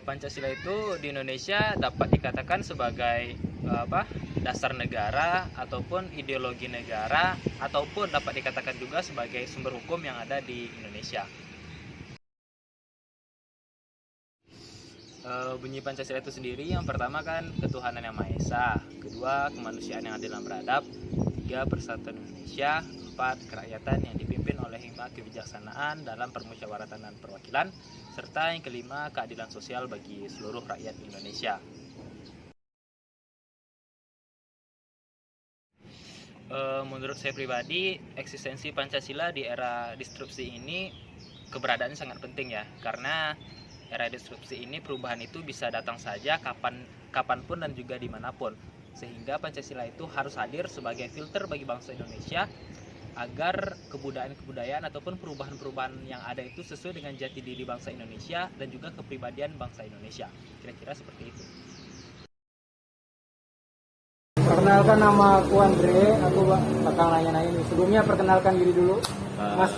Pancasila itu di Indonesia dapat dikatakan sebagai dasar negara ataupun ideologi negara, ataupun dapat dikatakan juga sebagai sumber hukum yang ada di Indonesia. Bunyi Pancasila itu sendiri, yang pertama kan ketuhanan yang Maha Esa, kedua kemanusiaan yang adil dan beradab, tiga persatuan Indonesia, empat kerakyatan yang dipimpin oleh hikmat kebijaksanaan dalam permusyawaratan dan perwakilan, serta yang kelima keadilan sosial bagi seluruh rakyat Indonesia. Menurut saya pribadi, eksistensi Pancasila di era disrupsi ini keberadaannya sangat penting ya, karena era disrupsi ini perubahan itu bisa datang saja kapanpun dan juga dimanapun, sehingga Pancasila itu harus hadir sebagai filter bagi bangsa Indonesia agar kebudayaan ataupun perubahan-perubahan yang ada itu sesuai dengan jati diri bangsa Indonesia dan juga kepribadian bangsa Indonesia. Kira-kira seperti itu. Perkenalkan, nama aku Andre, aku bakal nanya-nanya nih. Sebelumnya perkenalkan diri dulu, Mas.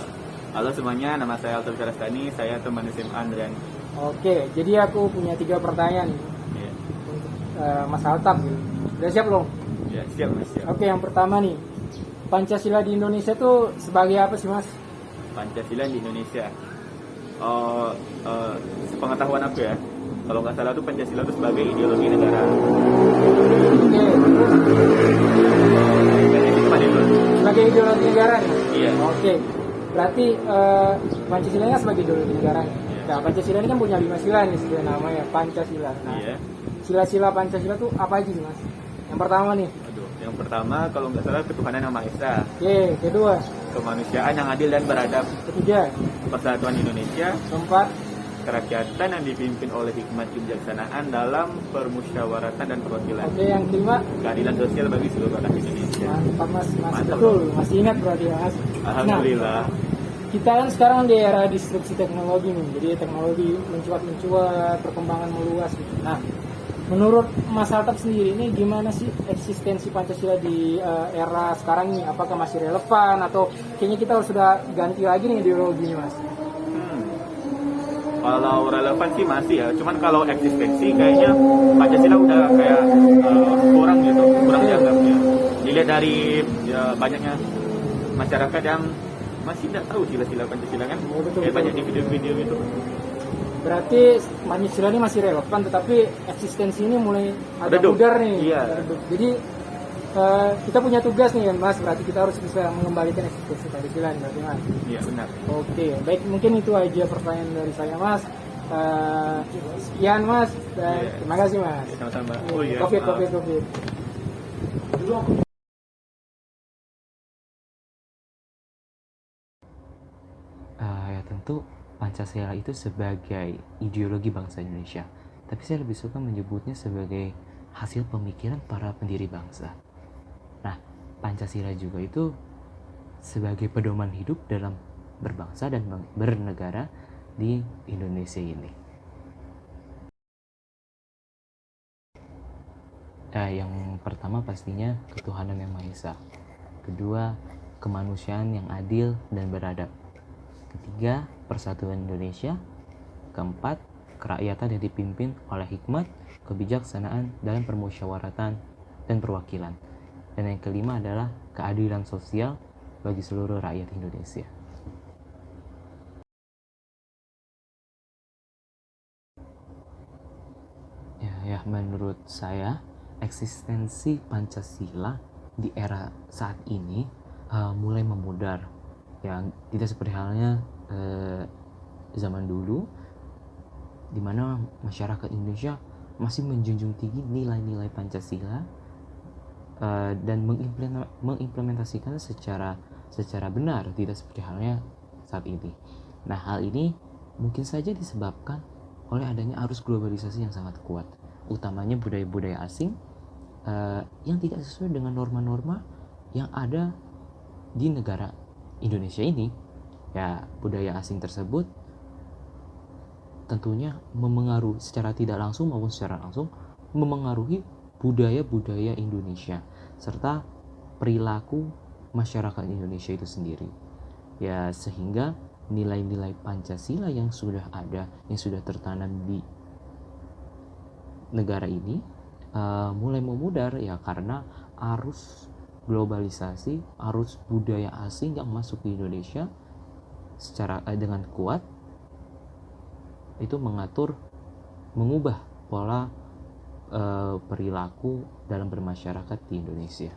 Halo semuanya, nama saya Alto Syarastani, saya teman SMA Andrian. Oke, jadi aku punya 3 pertanyaan Yeah. untuk Mas Altaf. Udah siap belum? Ya, siap Mas, siap. Oke, yang pertama nih, Pancasila di Indonesia tuh sebagai apa sih, Mas? Pancasila di Indonesia. Sepengetahuan aku ya, kalau nggak salah tuh Pancasila itu sebagai ideologi negara. Oke, Jadi itu mana itu? sebagai ideologi negara nih? Iya. Oke, berarti Pancasila sebagai ideologi negara. Nah, Pancasila ini kan punya 5 sila nih, sila namanya Pancasila. Nah, Iya. sila-sila Pancasila tuh apa aja sih, Mas? Yang pertama nih. Aduh, yang pertama kalau nggak salah ketuhanan yang Maha Esa, Oke, kedua, kemanusiaan yang adil dan beradab, ketiga, persatuan Indonesia, keempat, kerakyatan yang dipimpin oleh hikmat kebijaksanaan dalam permusyawaratan dan perwakilan, oke, yang kelima. keadilan sosial bagi seluruh rakyat Indonesia. Mantap, Mas. Mantap. Betul, masih ingat berarti, Mas. Alhamdulillah. Nah, kita kan sekarang di era disrupsi teknologi nih, jadi teknologi mencuat, perkembangan meluas gitu. Nah, menurut Mas Altaf sendiri ini gimana sih eksistensi Pancasila di era sekarang ini? Apakah masih relevan atau kayaknya kita harus sudah ganti lagi nih ideologinya, Mas? Kalau relevan sih masih ya, cuman kalau eksistensi kayaknya Pancasila udah kayak kurang gitu, kurang dianggapnya. Dilihat dari banyaknya masyarakat yang masih tidak tahu sila-sila Pancasila kan, Oh, betul, kayak betul. banyak di video-video gitu. Berarti Pancasila ini masih relevan, tetapi eksistensi ini mulai agak Redup. pudar nih. Iya. Redup. Jadi kita punya tugas nih, Mas. Berarti kita harus bisa mengembalikan eksistensi Pancasila nih, berarti, Mas. Iya benar. Oke, baik, mungkin itu aja pertanyaan dari saya, Mas. Sekian, Mas. Dan Iya. terima kasih, Mas. Sama-sama. Covid. Ya tentu Pancasila itu sebagai ideologi bangsa Indonesia, tapi saya lebih suka menyebutnya sebagai hasil pemikiran para pendiri bangsa. Nah, Pancasila juga itu sebagai pedoman hidup dalam berbangsa dan bernegara di Indonesia ini. Yang pertama pastinya ketuhanan yang Maha Esa. Kedua, kemanusiaan yang adil dan beradab. Ketiga, persatuan Indonesia. Keempat, kerakyatan yang dipimpin oleh hikmat, kebijaksanaan dalam permusyawaratan dan perwakilan. Dan yang kelima adalah keadilan sosial bagi seluruh rakyat Indonesia. Ya, menurut saya eksistensi Pancasila di era saat ini mulai memudar. Ya, tidak seperti halnya zaman dulu, di mana masyarakat Indonesia masih menjunjung tinggi nilai-nilai Pancasila dan mengimplementasikan secara benar, tidak seperti halnya saat ini. Nah, hal ini mungkin saja disebabkan oleh adanya arus globalisasi yang sangat kuat, utamanya budaya-budaya asing yang tidak sesuai dengan norma-norma yang ada di negara Indonesia ini. Ya, budaya asing tersebut tentunya memengaruhi secara tidak langsung maupun secara langsung memengaruhi budaya-budaya Indonesia serta perilaku masyarakat Indonesia itu sendiri. Ya, sehingga nilai-nilai Pancasila yang sudah ada, yang sudah tertanam di negara ini mulai memudar ya karena arus globalisasi, arus budaya asing yang masuk ke Indonesia secara dengan kuat itu mengubah pola perilaku dalam bermasyarakat di Indonesia.